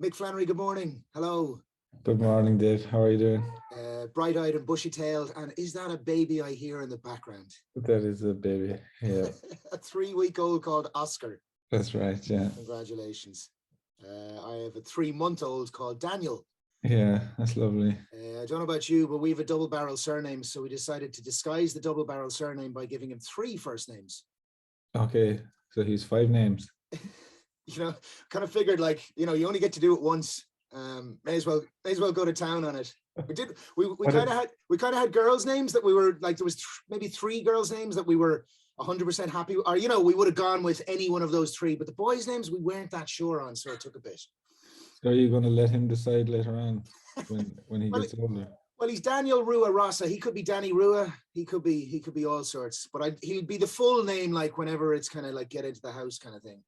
Mick Flannery, good morning. Hello. Good morning, Dave. How are you doing? Bright-eyed and bushy-tailed. And is that a baby I hear in the background? That is a baby. Yeah, A 3-week-old called Oscar. that's right. Yeah, Congratulations. I have a 3-month-old called Daniel. yeah, that's lovely. I don't know about you, but we have a double-barrel surname, so we decided to disguise the double-barrel surname by giving him 3 first names. Okay, so he's 5 names. Kind of figured you only get to do it once. May as well go to town on it. We kind of had girls' names that we were like, there was maybe 3 girls' names that we were 100% happy with, or we would have gone with any one of those 3, but the boys' names we weren't that sure on, so it took a bit. So are you going to let him decide later on when he gets older? Well, he's Daniel Rua Rossa. He could be Danny Rua. He could be all sorts, but he'll be the full name like whenever it's kind of like get into the house kind of thing.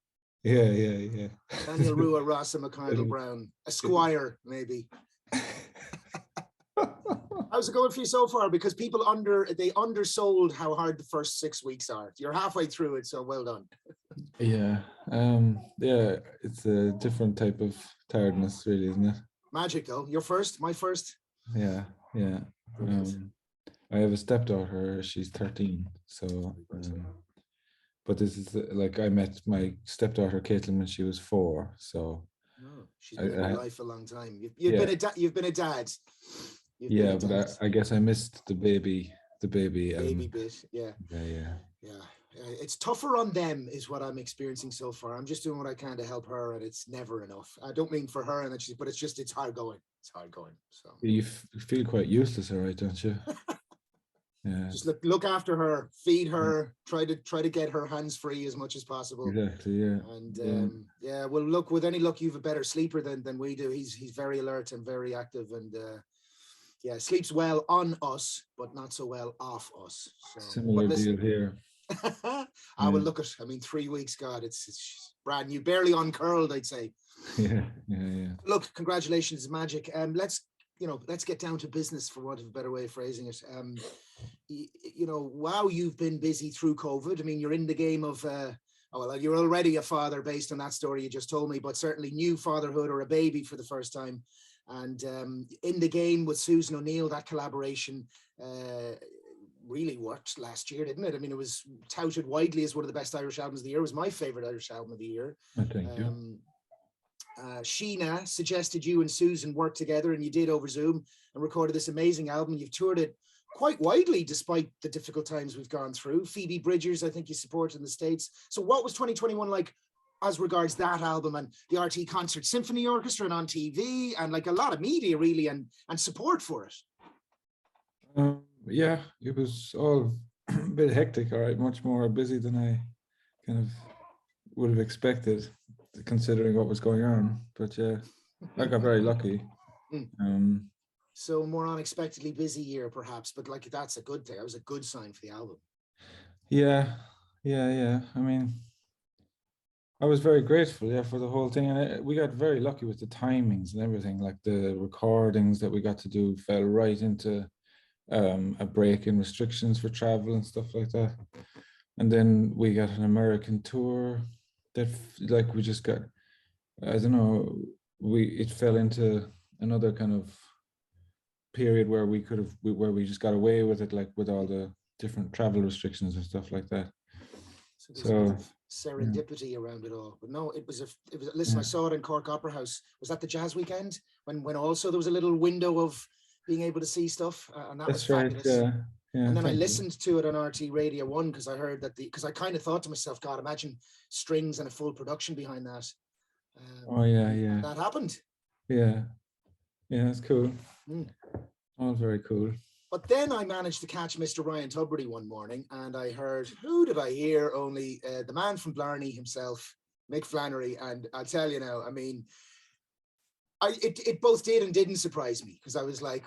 Yeah. Daniel Rua Rossa McConnell Brown, Esquire, maybe. How's it going for you so far? Because people undersold how hard the first 6 weeks are. You're halfway through it, so well done. Yeah, it's a different type of tiredness, really, isn't it? Magic though. Your first, my first. Yeah. I have a stepdaughter. She's 13, so. But this is like I met my stepdaughter Caitlin when she was 4, so. Oh, she's been in your life a long time. You've been a dad. But I guess I missed the baby bit. Yeah. It's tougher on them, is what I'm experiencing so far. I'm just doing what I can to help her, and it's never enough. I don't mean for her, but it's hard going. It's hard going. So you feel quite useless, all right, don't you? Yeah. Just look after her, feed her, try to get her hands free as much as possible. Exactly, yeah. And well, look, with any luck, you've a better sleeper than we do. He's very alert and very active, and sleeps well on us, but not so well off us. So, similar deal here. I will look at. I mean, 3 weeks, God, it's brand new, barely uncurled, I'd say. Yeah. Look, congratulations, Magic. Let's get down to business, for want of a better way of phrasing it. Wow, you've been busy through COVID. I mean, you're in the game of, you're already a father based on that story you just told me, but certainly new fatherhood or a baby for the first time. And in the game with Susan O'Neill, that collaboration really worked last year, didn't it? I mean, it was touted widely as one of the best Irish albums of the year. It was my favorite Irish album of the year. Thank you. Sheena suggested you and Susan work together, and you did over Zoom and recorded this amazing album. You've toured it quite widely despite the difficult times we've gone through. Phoebe Bridgers, I think you support in the States. So what was 2021 like as regards that album and the RT Concert Symphony Orchestra and on TV and like a lot of media really and support for it? It was all a bit hectic, all right, much more busy than I kind of would have expected, considering what was going on. But yeah, I got very lucky. So more unexpectedly busy year, perhaps, but like that's a good thing. That was a good sign for the album. Yeah. I mean, I was very grateful, for the whole thing, and we got very lucky with the timings and everything. Like the recordings that we got to do fell right into a break in restrictions for travel and stuff like that. And then we got an American tour that, like, we just got, I don't know, it fell into another kind of period where we just got away with it, like with all the different travel restrictions and stuff like that. So serendipity around it all. But no, it was listen, I saw it in Cork Opera House. Was that the jazz weekend when also there was a little window of being able to see stuff, and that was fabulous. Yeah, and then I listened to it on RT Radio 1 because I heard that because I kind of thought to myself, God, imagine strings and a full production behind that. That happened. Yeah, it's cool. All very cool. But then I managed to catch Mr. Ryan Tubridy one morning, and I heard, who did I hear? Only the man from Blarney himself, Mick Flannery. And I'll tell you now, I mean, it both did and didn't surprise me, because I was like,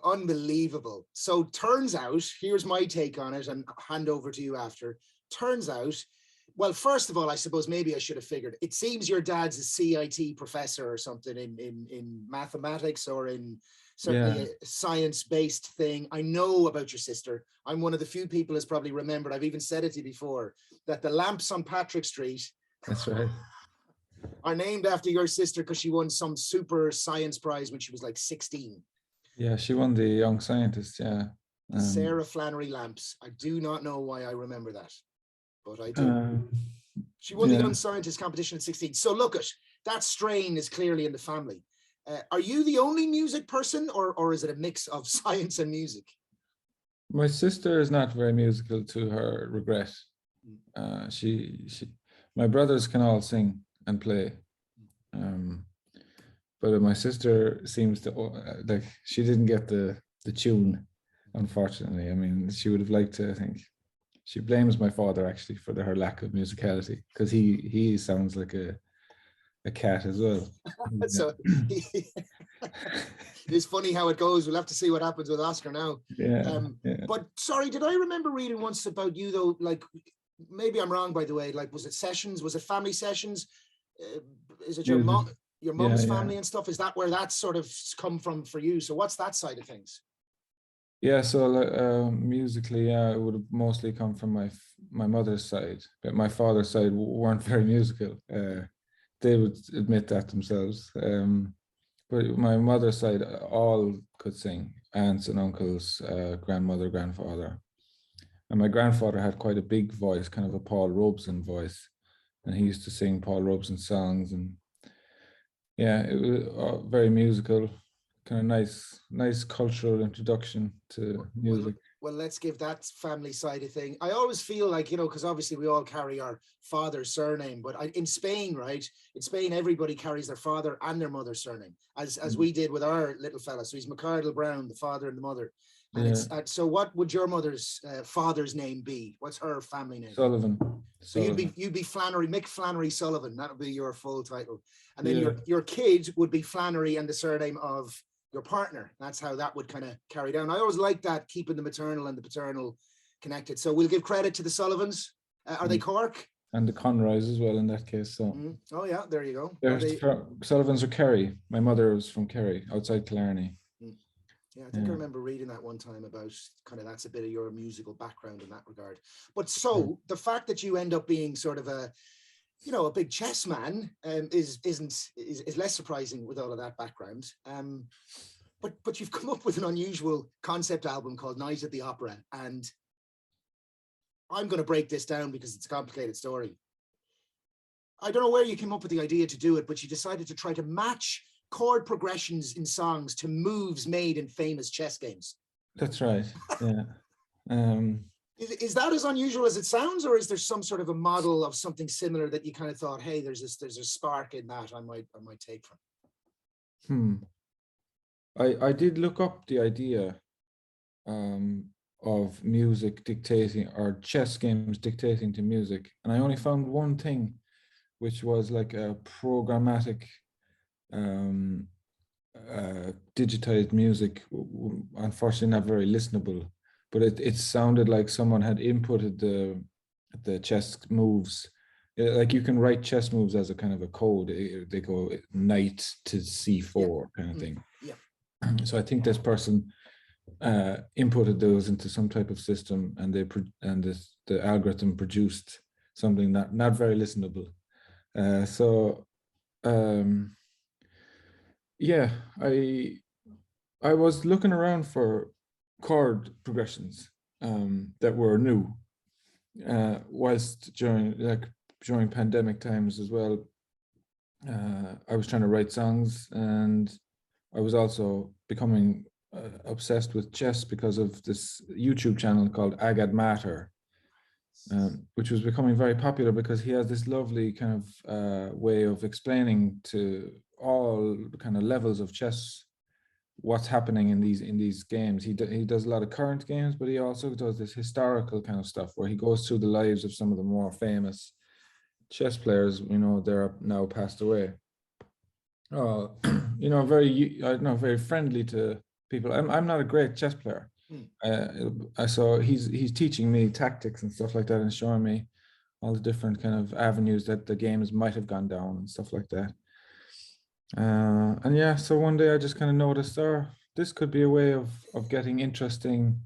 unbelievable. So turns out, here's my take on it, and hand over to you after. Turns out, well, first of all, I suppose maybe I should have figured. It seems your dad's a CIT professor or something in mathematics or in certainly a science-based thing. I know about your sister. I'm one of the few people who's probably remembered, I've even said it to you before, that the lamps on Patrick Street. That's right. are named after your sister because she won some super science prize when she was like 16. Yeah, she won the Young Scientist. Yeah. Sarah Flannery lamps. I do not know why I remember that, but I do. She won the Young Scientist competition at 16. So look at that strain is clearly in the family. Are you the only music person, or is it a mix of science and music? My sister is not very musical, to her regret. My brothers can all sing and play, but my sister seems to like she didn't get the tune, unfortunately. I mean, she would have liked to. I think she blames my father actually for her lack of musicality, because he sounds like a cat as well. So it's funny how it goes. We'll have to see what happens with Oscar now. Yeah. But sorry, did I remember reading once about you though? Like, maybe I'm wrong, by the way. Like, was it sessions? Was it family sessions? Is it your mom, your mum's family and stuff? Is that where that's sort of come from for you? So what's that side of things? Yeah, so musically, it would have mostly come from my mother's side, but my father's side weren't very musical. They would admit that themselves. But my mother's side, all could sing: aunts and uncles, grandmother, grandfather. And my grandfather had quite a big voice, kind of a Paul Robeson voice, and he used to sing Paul Robeson songs, and yeah, it was very musical. Kind of nice cultural introduction to music. Well, let's give that family side of thing. I always feel like, you know, because obviously we all carry our father's surname, but in Spain, right? In Spain, everybody carries their father and their mother's surname, as we did with our little fella. So he's McCardle Brown, the father and the mother. And it's so what would your mother's father's name be? What's her family name? Sullivan. So you'd be Flannery, Mick Flannery Sullivan. That would be your full title. And then your kid would be Flannery and the surname of your partner. That's how that would kind of carry down. I always like that, keeping the maternal and the paternal connected. So we'll give credit to the Sullivans. Are they Cork? And the Conroys as well in that case. So. Oh yeah, there you go. Sullivans are Kerry. My mother was from Kerry, outside Killarney. Yeah, I think I remember reading that one time about kind of that's a bit of your musical background in that regard. But so the fact that you end up being sort of a big chess man is less surprising with all of that background. But you've come up with an unusual concept album called Night at the Opera, and I'm going to break this down because it's a complicated story. I don't know where you came up with the idea to do it, but you decided to try to match chord progressions in songs to moves made in famous chess games. That's right. Yeah. Is that as unusual as it sounds, or is there some sort of a model of something similar that you kind of thought, hey, there's a spark in that I might take from? I did look up the idea of music dictating, or chess games dictating to music, and I only found one thing, which was like a programmatic digitized music, unfortunately not very listenable, but it sounded like someone had inputted the chess moves. Like you can write chess moves as a kind of a code. They go knight to c4 kind of thing. Yeah. So I think this person inputted those into some type of system, and the algorithm produced something not very listenable. Yeah, I was looking around for chord progressions that were new, whilst during pandemic times as well. I was trying to write songs, and I was also becoming obsessed with chess because of this YouTube channel called Agad Mater, which was becoming very popular because he has this lovely kind of way of explaining to all kind of levels of chess what's happening in these games. He does a lot of current games, but he also does this historical kind of stuff where he goes through the lives of some of the more famous chess players. They're now passed away. Very friendly to people. I'm not a great chess player. So he's teaching me tactics and stuff like that, and showing me all the different kind of avenues that the games might have gone down and stuff like that. And yeah, so one day I just kind of noticed, this could be a way of getting interesting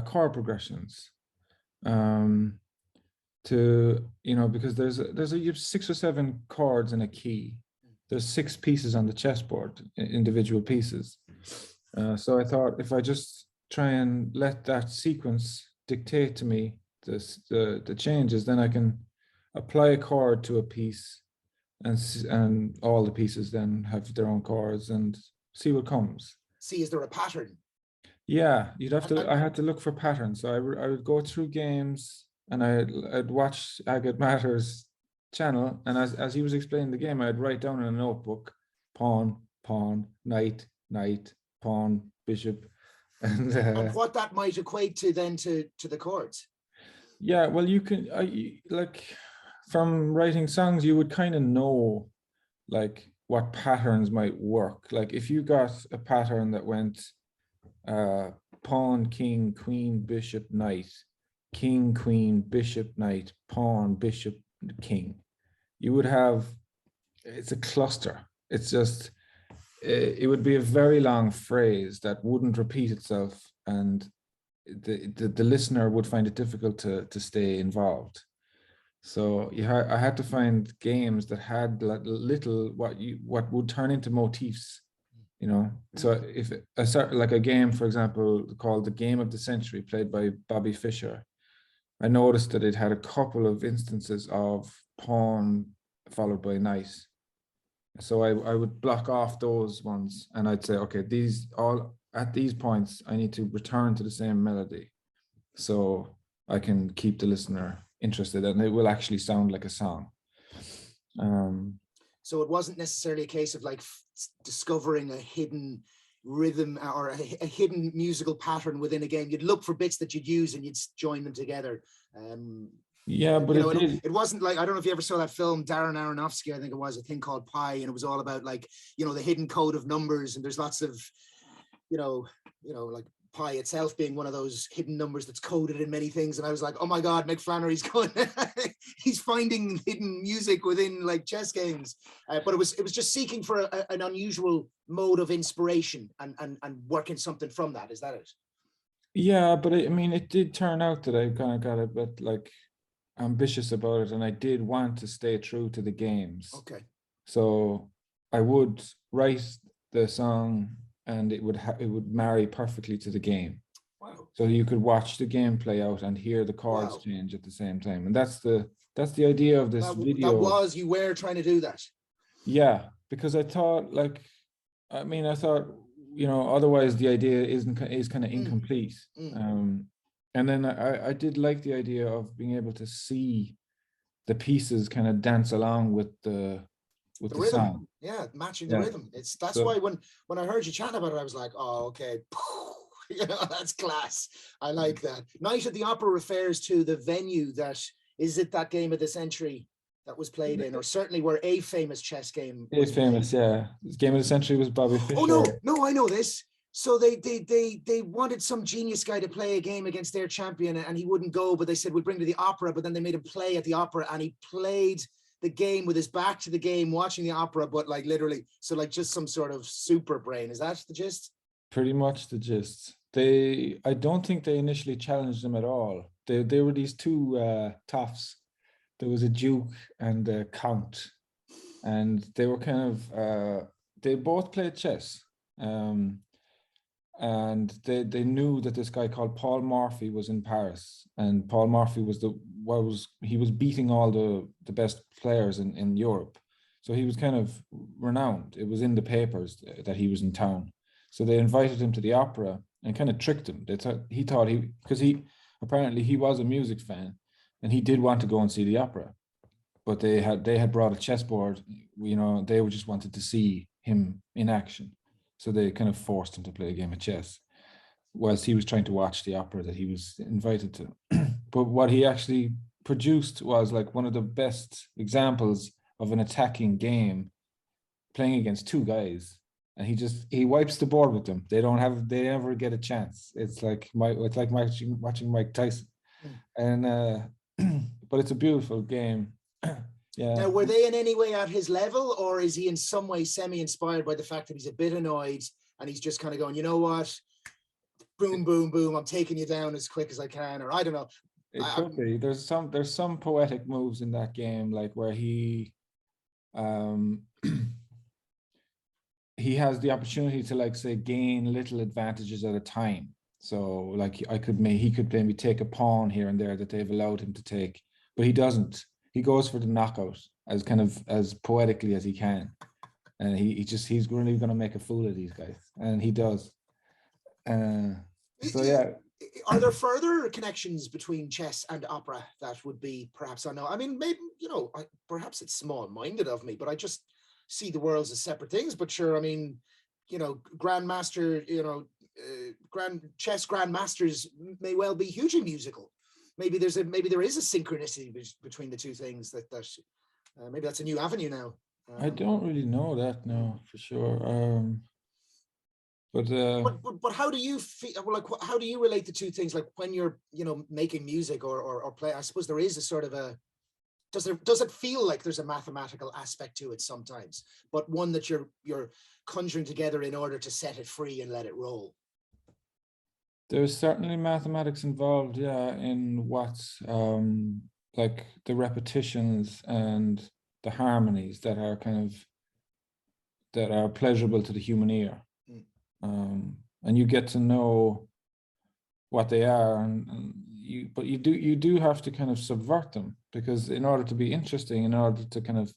chord progressions. to, you know, because you have 6 or 7 chords in a key. There's 6 pieces on the chessboard, individual pieces. So I thought if I just try and let that sequence dictate to me the changes, then I can apply a chord to a piece, and all the pieces then have their own chords and see what comes. See, is there a pattern? Yeah, you'd have And, to. I had to look for patterns. So I would go through games, and I'd watch Agate Matter's channel, and as he was explaining the game, I'd write down in a notebook: pawn, pawn, knight, knight, pawn, bishop, and and what that might equate to then to the chords. yeah. Well, you can like from writing songs, you would kind of know like what patterns might work. Like if you got a pattern that went pawn, king, queen, bishop, knight, king, queen, bishop, knight, pawn, bishop, king. You would have, it's a cluster. It's just, it would be a very long phrase that wouldn't repeat itself, and the listener would find it difficult to stay involved. So I had to find games that had little what would turn into motifs, you know. So if a certain, like a game, for example, called the Game of the Century, played by Bobby Fischer, I noticed that it had a couple of instances of pawn followed by knight. So I would block off those ones, and I'd say, okay, these all at these points I need to return to the same melody, so I can keep the listener interested, and it will actually sound like a song. So it wasn't necessarily a case of like discovering a hidden rhythm or a hidden musical pattern within a game. You'd look for bits that you'd use and you'd join them together. Yeah, but it wasn't like, I don't know if you ever saw that film, Darren Aronofsky, I think it was, a thing called Pi, and it was all about like, you know, the hidden code of numbers, and there's lots of, you know, like pi itself being one of those hidden numbers that's coded in many things. And I was like, oh my God, Mick Flannery's going, he's finding hidden music within like chess games. But it was just seeking for an unusual mode of inspiration and working something from that. Is that it? Yeah, but I mean, it did turn out that I kind of got a bit like ambitious about it, and I did want to stay true to the games. Okay. So I would write the song, and it would marry perfectly to the game. Wow. So you could watch the game play out and hear the chords change at the same time. And that's the idea of this video. You were trying to do that. Yeah, because I thought you know, otherwise the idea is kind of incomplete. And then I did like the idea of being able to see the pieces kind of dance along with the rhythm. Song. Yeah, matching the rhythm. That's why when I heard you chat about it, I was like, oh, okay. You know, that's class. I like that. Night at the Opera refers to the venue that Game of the Century that was played in, or certainly where a famous chess game was famous played. Yeah, Game of the Century was Bobby Fischer. Oh no, I know this. So they wanted some genius guy to play a game against their champion, and he wouldn't go, but they said, we'll bring to the opera, but then they made him play at the opera, and he played the game with his back to the game, watching the opera, but like literally, so like just some sort of super brain. Is that the gist? Pretty much the gist. I don't think they initially challenged him at all. They were these two toffs. There was a duke and a count, and they were kind of they both played chess. And they knew that this guy called Paul Morphy was in Paris, and Paul Morphy he was beating all the best players in Europe, so he was kind of renowned. It was in the papers that he was in town, so they invited him to the opera and kind of tricked him. He thought because apparently he was a music fan, and he did want to go and see the opera, but they had brought a chessboard. You know, they just wanted to see him in action. So they kind of forced him to play a game of chess whilst he was trying to watch the opera that he was invited to. But what he actually produced was like one of the best examples of an attacking game, playing against two guys, and he wipes the board with them. They never get a chance. It's like watching Mike Tyson. And but it's a beautiful game. Yeah. Now, were they in any way at his level, or is he in some way semi-inspired by the fact that he's a bit annoyed and he's just kind of going, you know what, boom, boom, boom, I'm taking you down as quick as I can, or I don't know. It could be. There's some poetic moves in that game, like where um he has the opportunity to, like, say, gain little advantages at a time. So like he could maybe take a pawn here and there that they've allowed him to take, but he doesn't. He goes for the knockout as kind of as poetically as he can. And he's really going to make a fool of these guys. And he does. So yeah. Are there further connections between chess and opera that would be perhaps unknown? I mean, maybe, perhaps it's small-minded of me, but I just see the worlds as separate things. But sure, I mean, grandmaster, chess grandmasters may well be hugely musical. Maybe there is a synchronicity between the two things that maybe that's a new avenue now. I don't really know that now for sure. But how do you feel? Like, how do you relate the two things? Like when you're, making music or play, I suppose there is a sort of a, does it feel like there's a mathematical aspect to it sometimes, but one that you're conjuring together in order to set it free and let it roll? There's certainly mathematics involved, yeah, in what's like the repetitions and the harmonies that are pleasurable to the human ear. And you get to know what they are, but you do have to kind of subvert them, because in order to be interesting, in order to kind of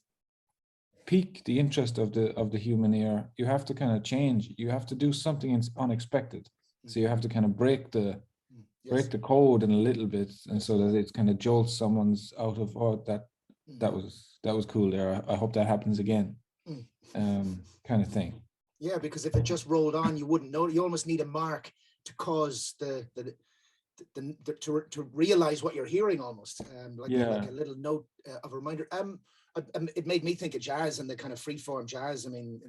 pique the interest of the human ear, you have to kind of change. You have to do something unexpected. So you have to kind of break the code in a little bit, and so that it kind of jolts someone's out of, that was cool there. I hope that happens again, kind of thing. Yeah, because if it just rolled on, you wouldn't know. You almost need a mark to cause to realize what you're hearing, almost like a little note of a reminder. It made me think of jazz and the kind of freeform jazz. I mean,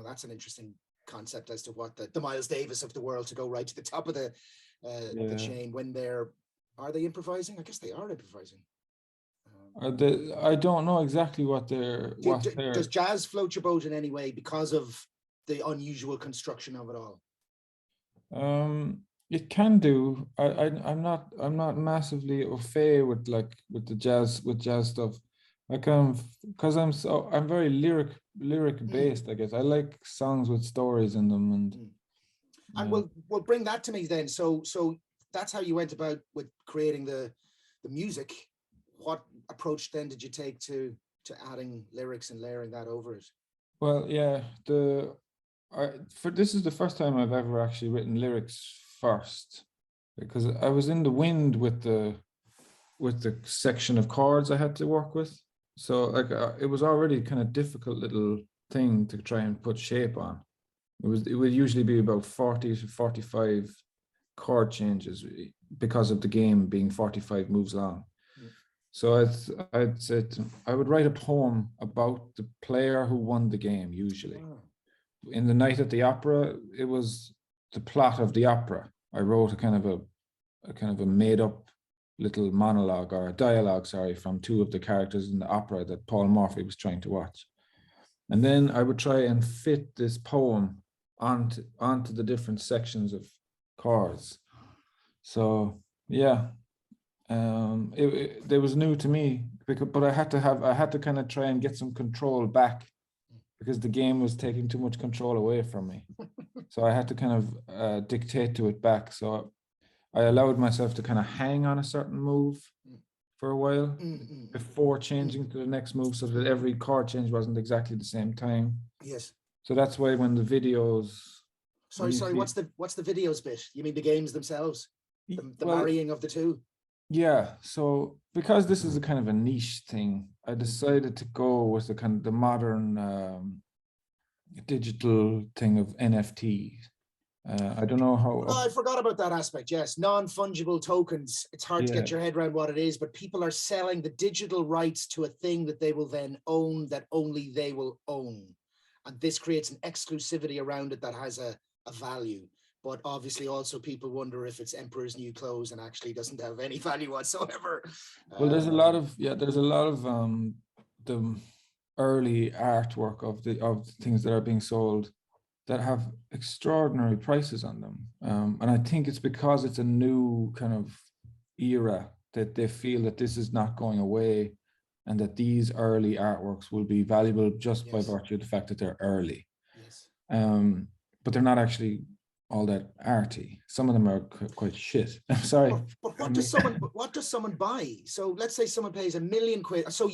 that's an interesting concept as to what the Miles Davis of the world, to go right to the top of the chain when are they improvising? I guess they are improvising. I don't know exactly what they're. Does jazz float your boat in any way because of the unusual construction of it all? It can do. I'm not massively au fait with the jazz stuff. I kind of, because I'm very lyric based, I guess. I like songs with stories in them, and we'll bring that to me then. So that's how you went about with creating the music. What approach then did you take to adding lyrics and layering that over it? Well, yeah, this is the first time I've ever actually written lyrics first, because I was in the wind with the section of chords I had to work with. So it was already kind of difficult little thing to try and put shape on. It would usually be about 40 to 45 chord changes because of the game being 45 moves long. So I'd said I would write a poem about the player who won the game. Usually, in The Night at the Opera, it was the plot of the opera. I wrote a kind of a made up little monologue, or a dialogue, sorry, from two of the characters in the opera that Paul Morphy was trying to watch, and then I would try and fit this poem onto the different sections of chords. So yeah. It was new to me, but I had to kind of try and get some control back, because the game was taking too much control away from me. So I had to kind of dictate to it back. So I allowed myself to kind of hang on a certain move for a while before changing to the next move, so that every chord change wasn't exactly the same time. Yes. So that's why when the videos. Sorry. What's the videos bit? You mean the games themselves? The marrying of the two? Yeah, so because this is a kind of a niche thing, I decided to go with the modern digital thing of NFTs. I don't know how. I forgot about that aspect. Yes, non-fungible tokens. It's hard to get your head around what it is, but people are selling the digital rights to a thing that they will then own, that only they will own, and this creates an exclusivity around it that has a value. But obviously also people wonder if it's Emperor's New Clothes and actually doesn't have any value whatsoever. Well, there's a lot of the early artwork of the things that are being sold that have extraordinary prices on them. And I think it's because it's a new kind of era that they feel that this is not going away, and that these early artworks will be valuable just by virtue of the fact that they're early. Yes. But they're not actually all that arty. Some of them are quite shit. I'm sorry. But what does someone buy? So let's say someone pays £1 million. So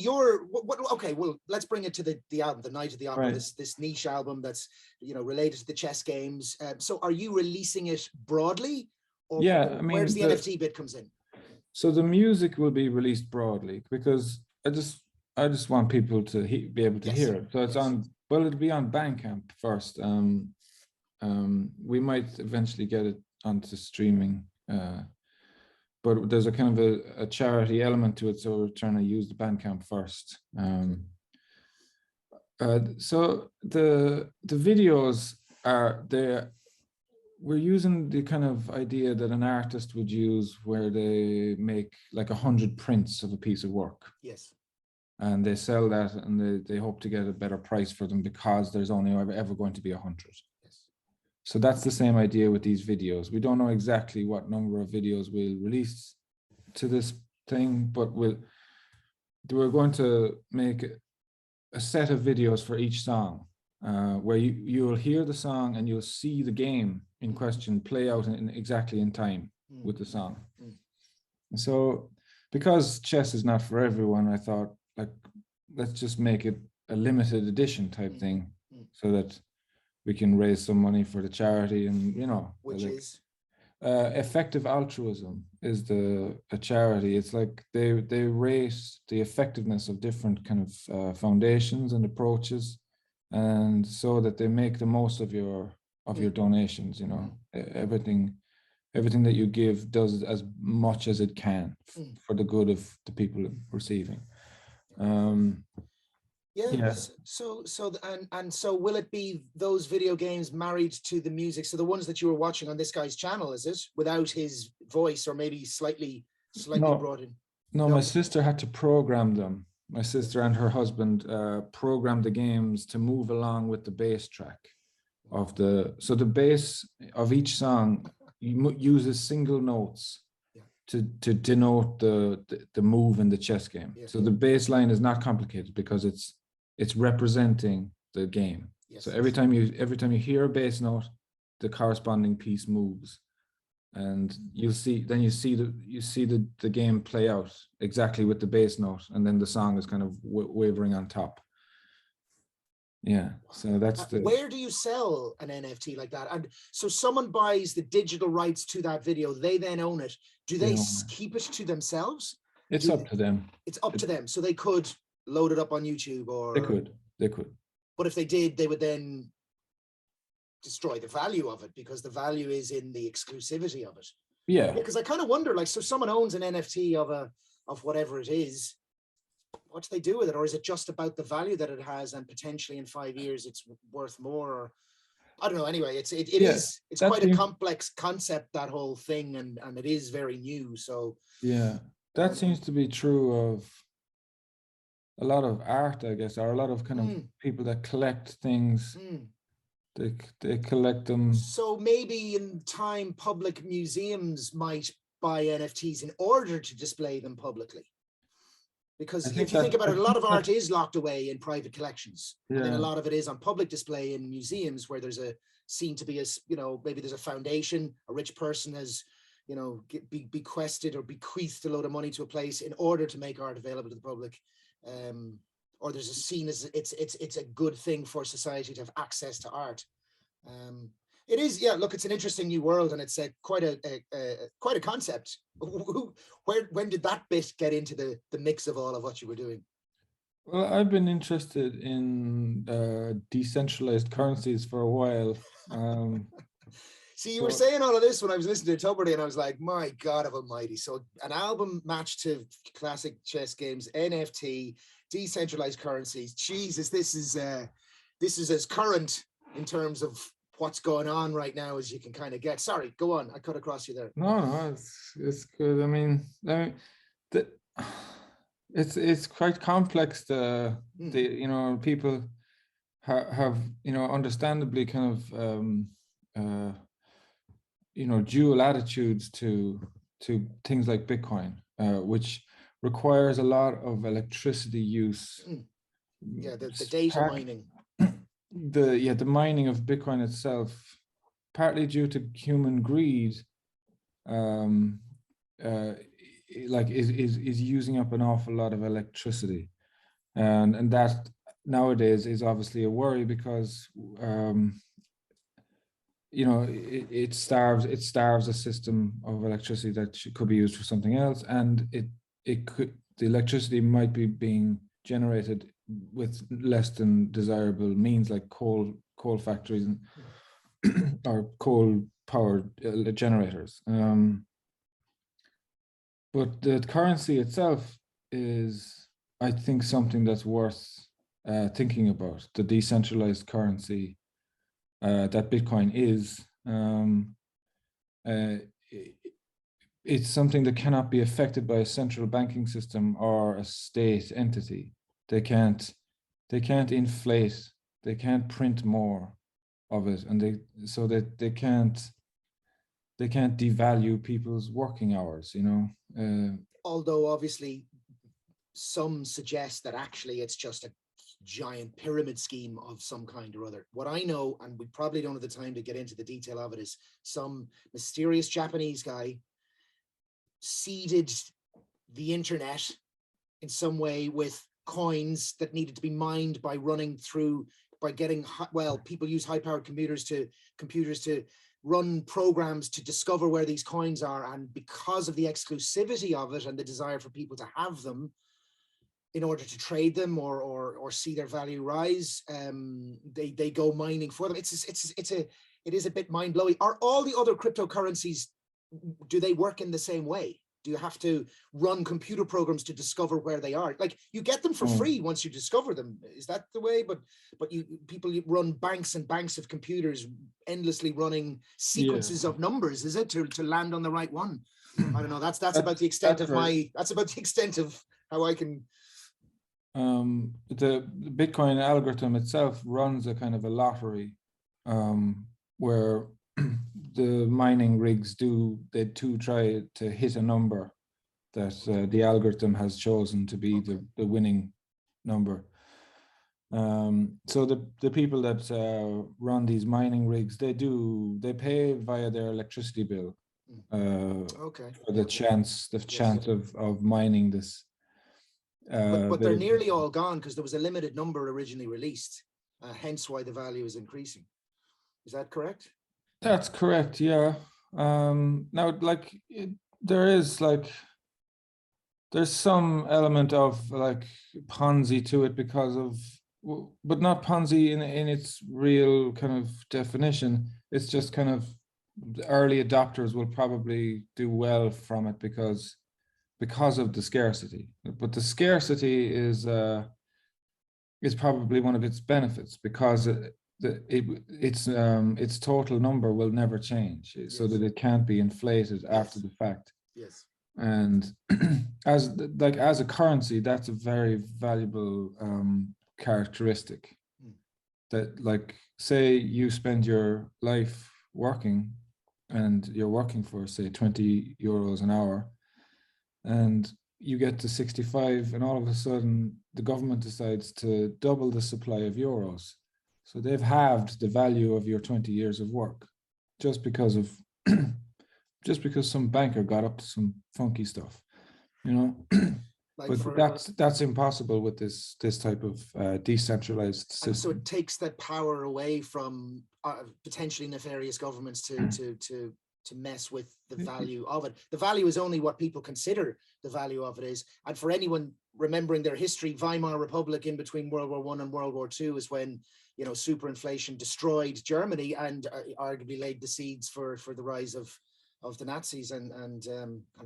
okay, well, let's bring it to the album, The Night of the Opera, Right. this niche album that's, related to the chess games. So are you releasing it broadly? Or, yeah, I mean, where does the NFT bit comes in? So the music will be released broadly, because I just want people to be able to hear it. So it's it'll be on Bandcamp first. We might eventually get it onto streaming, but there's a kind of a charity element to it, so we're trying to use the Bandcamp first. So the videos we're using the kind of idea that an artist would use, where they make like 100 prints of a piece of work. Yes. And they sell that, and they hope to get a better price for them, because there's only ever going to be 100. Yes. So that's the same idea with these videos. We don't know exactly what number of videos we'll release to this thing, but we're going to make a set of videos for each song, where you'll hear the song and you'll see the game in question play out exactly in time with the song. And so, because chess is not for everyone, I thought, like, let's just make it a limited edition type thing, so that we can raise some money for the charity. And which is Effective Altruism is a charity. It's like they rate the effectiveness of different kind of foundations and approaches, and so that they make the most of your donations. Everything that you give does as much as it can for the good of the people receiving. So will it be those video games married to the music? So the ones that you were watching on this guy's channel, is it, without his voice, or maybe slightly brought in? No, my sister had to program them. My sister and her husband programmed the games to move along with the bass track so the bass of each song uses single notes to denote the move in the chess game. So the bass line is not complicated, because it's representing the game. So every time you hear a bass note, the corresponding piece moves, and you see the game play out exactly with the bass note, and then the song is kind of wavering on top. So that's where do you sell an NFT like that? And so someone buys the digital rights to that video, they then own it. Do they keep it to themselves? It's up to them. It's up to them. So they could load it up on YouTube, or they could. But if they did, they would then destroy the value of it, because the value is in the exclusivity of it. Yeah. Because I kind of wonder, like, so someone owns an NFT of whatever it is. What do they do with it? Or is it just about the value that it has, and potentially in 5 years it's worth more? Or I don't know. Anyway, it's quite a complex concept, that whole thing, and it is very new. So that seems to be true of a lot of art, I guess, or a lot of kind of people that collect things. They collect them. So maybe in time, public museums might buy NFTs in order to display them publicly. Because if you think about it, a lot of art is locked away in private collections. And then a lot of it is on public display in museums, where there's seen to be maybe there's a foundation, a rich person has, bequested or bequeathed a load of money to a place in order to make art available to the public. Or there's a scene as it's a good thing for society to have access to art. It is, look, it's an interesting new world, and it's quite a concept. When did that bit get into the mix of all of what you were doing? Well, I've been interested in decentralized currencies for a while. See, you were saying all of this when I was listening to Tuberty, and I was like, my God almighty. So an album matched to classic chess games, NFT, decentralized currencies. Jesus, this is as current in terms of what's going on right now as you can kind of get. Sorry, go on. I cut across you there. No, it's good. I mean, it's quite complex. People have understandably kind of dual attitudes to things like Bitcoin. which requires a lot of electricity use. Yeah, the data mining. The mining of Bitcoin itself, partly due to human greed, like is using up an awful lot of electricity, and that nowadays is obviously a worry because you know it starves a system of electricity that could be used for something else, and the electricity might be being generated with less than desirable means, like coal factories and or coal powered generators. But the currency itself is, I think, something that's worth thinking about. The decentralized currency that Bitcoin is. It's something that cannot be affected by a central banking system or a state entity. They can't inflate, they can't print more of it, and they can't devalue people's working hours, you know. Although obviously some suggest that actually it's just a giant pyramid scheme of some kind or other. What I know, and we probably don't have the time to get into the detail of it, is some mysterious Japanese guy seeded the internet in some way with coins that needed to be mined by getting, well, people use high-powered computers to run programs to discover where these coins are, and because of the exclusivity of it and the desire for people to have them in order to trade them or see their value rise, they go mining for them. It is a bit mind-blowing. Are all the other cryptocurrencies, do they work in the same way? Do you have to run computer programs to discover where they are? Like, you get them for free once you discover them. Is that the way? But people run banks and banks of computers endlessly running sequences of numbers, is it, to land on the right one? I don't know. That's about the extent of that's about the extent of how I can. The Bitcoin algorithm itself runs a kind of a lottery, where the mining rigs they try to hit a number that the algorithm has chosen to be the winning number. So the people that run these mining rigs, they pay via their electricity bill for the chance of mining this. But they're nearly all gone because there was a limited number originally released, hence why the value is increasing. Is that correct? That's correct, yeah. Now, like, there's some element of like Ponzi to it but not Ponzi in its real kind of definition. It's just kind of the early adopters will probably do well from it because of the scarcity. But the scarcity is probably one of its benefits, because its total number will never change, so that it can't be inflated after the fact. Yes. And as a currency, that's a very valuable characteristic. That, like, say you spend your life working, and you're working for, say, 20 euros an hour, and you get to 65, and all of a sudden the government decides to double the supply of euros. So they've halved the value of your 20 years of work just because some banker got up to some funky stuff, you know. But that's impossible with this type of decentralized system. And so it takes that power away from potentially nefarious governments to mess with the value of it. The value is only what people consider the value of it is. And for anyone remembering their history, Weimar Republic in between World War I and World War II is when, you know, superinflation destroyed Germany and arguably laid the seeds for the rise of the Nazis and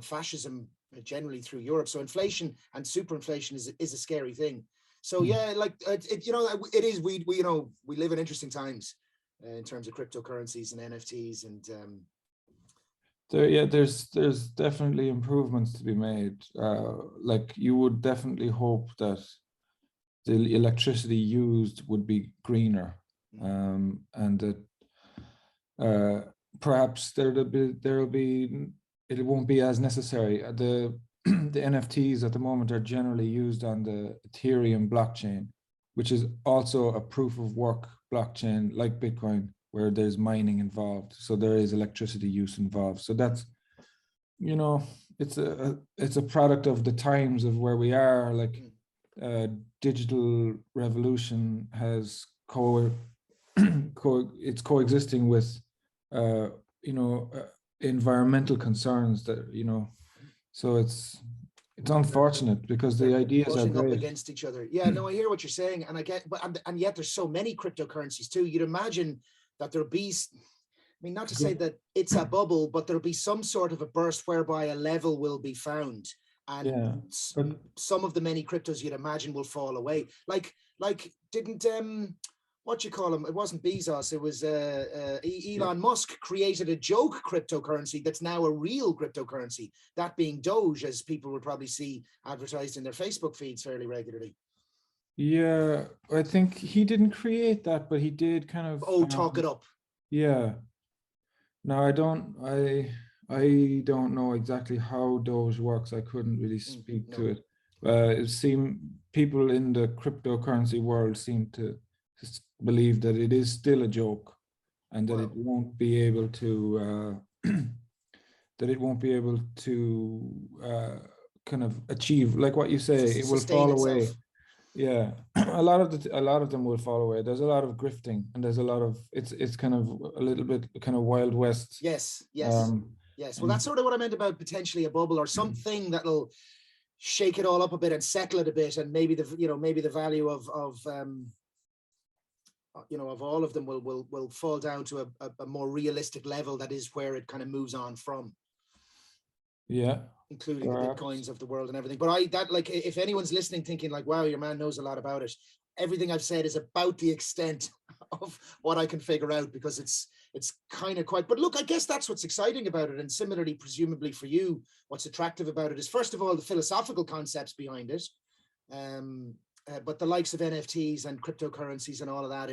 fascism generally through Europe. So inflation and superinflation is a scary thing. So yeah, like you know, it is. We you know, we live in interesting times in terms of cryptocurrencies and NFTs and. There's definitely improvements to be made. Like, you would definitely hope that the electricity used would be greener, and that perhaps it won't be as necessary. the NFTs at the moment are generally used on the Ethereum blockchain, which is also a proof of work blockchain like Bitcoin, where there's mining involved. So there is electricity use involved. So that's, you know, it's a product of the times of where we are. Like digital revolution has it's coexisting with environmental concerns that, so it's unfortunate because the ideas are pushing up great. against each other. Yeah, no, I hear what you're saying, and I get, but and yet there's so many cryptocurrencies too. You'd imagine that there'll be, I mean, not to say that it's a bubble, but there'll be some sort of a burst whereby a level will be found, and some of the many cryptos you'd imagine will fall away. Like didn't what you call him? It wasn't Bezos. It was Elon Musk created a joke cryptocurrency that's now a real cryptocurrency. That being Doge, as people would probably see advertised in their Facebook feeds fairly regularly. Yeah, I think he didn't create that, but he did kind of talk it up. Yeah. No, I don't know exactly how Doge works. I couldn't really speak to it. It seemed people in the cryptocurrency world seem to believe that it is still a joke, and that it won't be able to kind of achieve, like what you say, it will fall away. Yeah, a lot of them will fall away. There's a lot of grifting, and there's a lot of it's kind of a little bit kind of Wild West. Yes. Well, that's sort of what I meant about potentially a bubble or something that'll shake it all up a bit and settle it a bit, and maybe the value of all of them will fall down to a more realistic level. That is where it kind of moves on from. Yeah. Including the Bitcoins of the world and everything. But if anyone's listening thinking like, wow, your man knows a lot about it, everything I've said is about the extent of what I can figure out, because it's kind of quite, but look, I guess that's what's exciting about it. And similarly, presumably for you, what's attractive about it is, first of all, the philosophical concepts behind it. But the likes of NFTs and cryptocurrencies and all of that,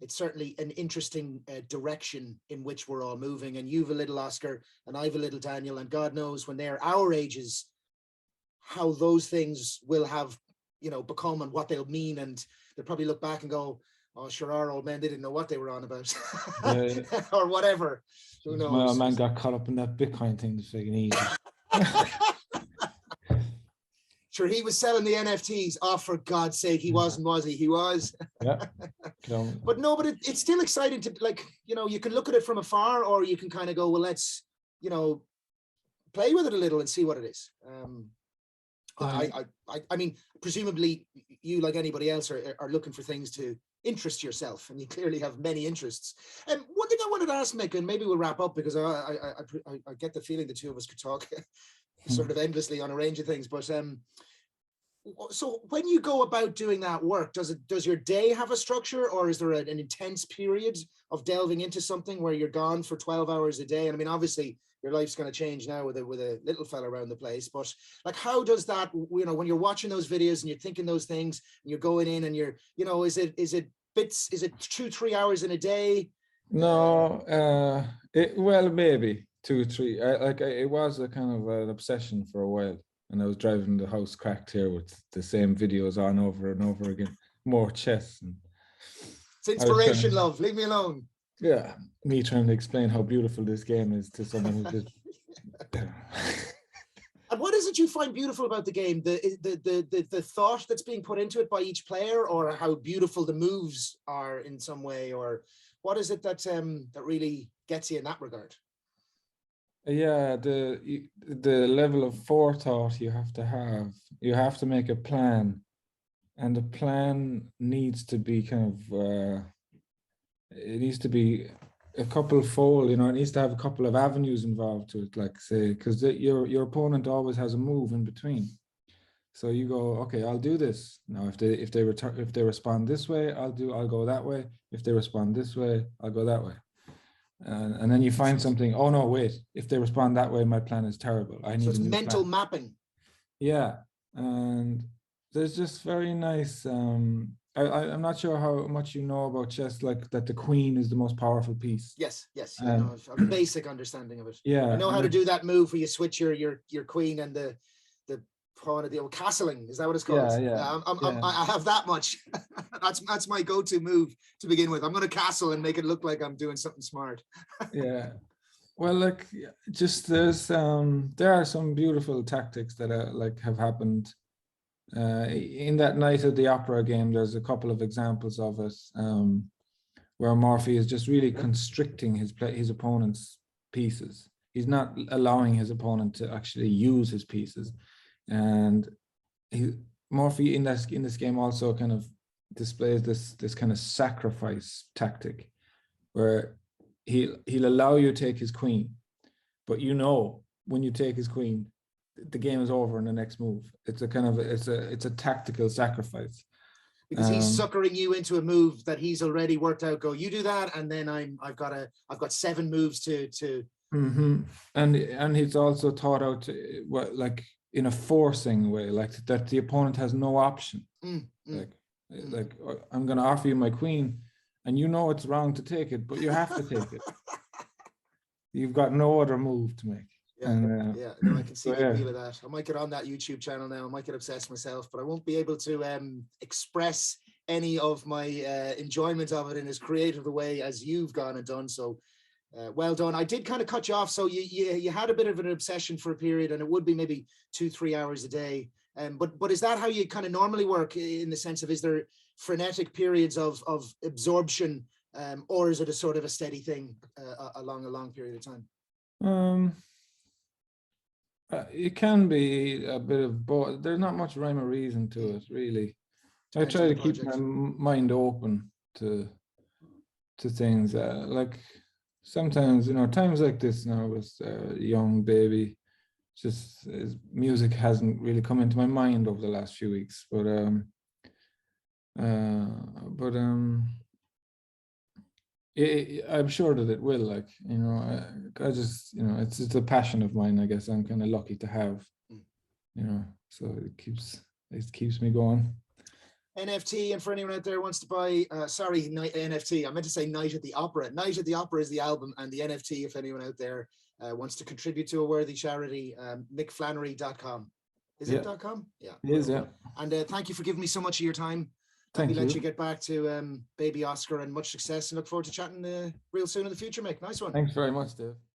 it's certainly an interesting direction in which we're all moving. And you've a little Oscar and I've a little Daniel, and God knows when they're our ages, how those things will have, become and what they'll mean. And they'll probably look back and go, oh, sure, our old men, they didn't know what they were on about. Or whatever. Who knows? My old man got caught up in that Bitcoin thing this freaking easy. Sure, he was selling the NFTs. Oh, for God's sake, he wasn't, was he? He was. Yeah. But it's still exciting to, you can look at it from afar, or you can kind of go, well, let's, play with it a little and see what it is. I mean, presumably you, like anybody else, are looking for things to interest yourself, and you clearly have many interests. And one thing I wanted to ask, Mick, and maybe we'll wrap up, because I get the feeling the two of us could talk sort of endlessly on a range of things. But so when you go about doing that work, does your day have a structure, or is there an intense period of delving into something where you're gone for 12 hours a day? And I mean, obviously your life's going to change now with a little fella around the place, but like, how does that, when you're watching those videos and you're thinking those things and you're going in and you're, is it 2-3 hours in a day? No, maybe 2 or 3. It was a kind of an obsession for a while, and I was driving the house cracked here with the same videos on over and over again, more chess. And it's inspiration, love. Leave me alone. Yeah, me trying to explain how beautiful this game is to someone who just. And what is it you find beautiful about the game? The thought that's being put into it by each player, or how beautiful the moves are in some way, or what is it that really gets you in that regard? Yeah, the level of forethought you have to have. You have to make a plan, and the plan needs to be kind of it needs to be a couple fold, it needs to have a couple of avenues involved to it, like say, because your opponent always has a move in between. So you go, okay, I'll do this. Now if they respond this way, I'll go that way. If they respond this way, I'll go that way. And then you find something, oh no, wait, if they respond that way, my plan is terrible. So it's mental mapping. Yeah. And there's just very nice I'm not sure how much you know about chess, like that the queen is the most powerful piece. Yes, yeah, no, I've a basic understanding of it. Yeah, I know how and to do that move where you switch your queen and the pawn of the old castling. Is that what it's called? I have that much. that's my go-to move to begin with. I'm going to castle and make it look like I'm doing something smart. Yeah. Well, like, just there are some beautiful tactics that have happened. In that Night at the Opera game, there's a couple of examples of it, where Morphy is just really constricting his opponent's pieces. He's not allowing his opponent to actually use his pieces, and Morphy in this game also kind of displays this kind of sacrifice tactic, where he'll allow you to take his queen, but when you take his queen, the game is over in the next move. It's a tactical sacrifice. Because he's suckering you into a move that he's already worked out. Go, you do that, and then I've got 7 moves to. Mm-hmm. And he's also taught out like in a forcing way, like that the opponent has no option. Like I'm going to offer you my queen, and it's wrong to take it, but you have to take it. You've got no other move to make. Yeah, no, I can see the appeal of that. I might get on that YouTube channel now. I might get obsessed myself, but I won't be able to express any of my enjoyment of it in as creative a way as you've gone and done. So well done. I did kind of cut you off. So you had a bit of an obsession for a period, and it would be maybe 2-3 hours a day. But is that how you kind of normally work, in the sense of, is there frenetic periods of absorption, or is it a sort of a steady thing along a long period of time? It can be a bit of both. There's not much rhyme or reason to it, really. I try to keep my mind open to things. Like sometimes, times like this now with a young baby, just music hasn't really come into my mind over the last few weeks. But I'm sure that it will. Like, I just, it's a passion of mine. I guess I'm kind of lucky to have, so it keeps me going. NFT, and for anyone out there who wants to buy, NFT, I meant to say Night at the Opera. Night at the Opera is the album, and the NFT, if anyone out there wants to contribute to a worthy charity, mickflannery.com. Is it .com? Yeah. It is, yeah. And thank you for giving me so much of your time. Let you get back to baby Oscar, and much success, and look forward to chatting real soon in the future, Mick. Nice one. Thanks very much, Dave.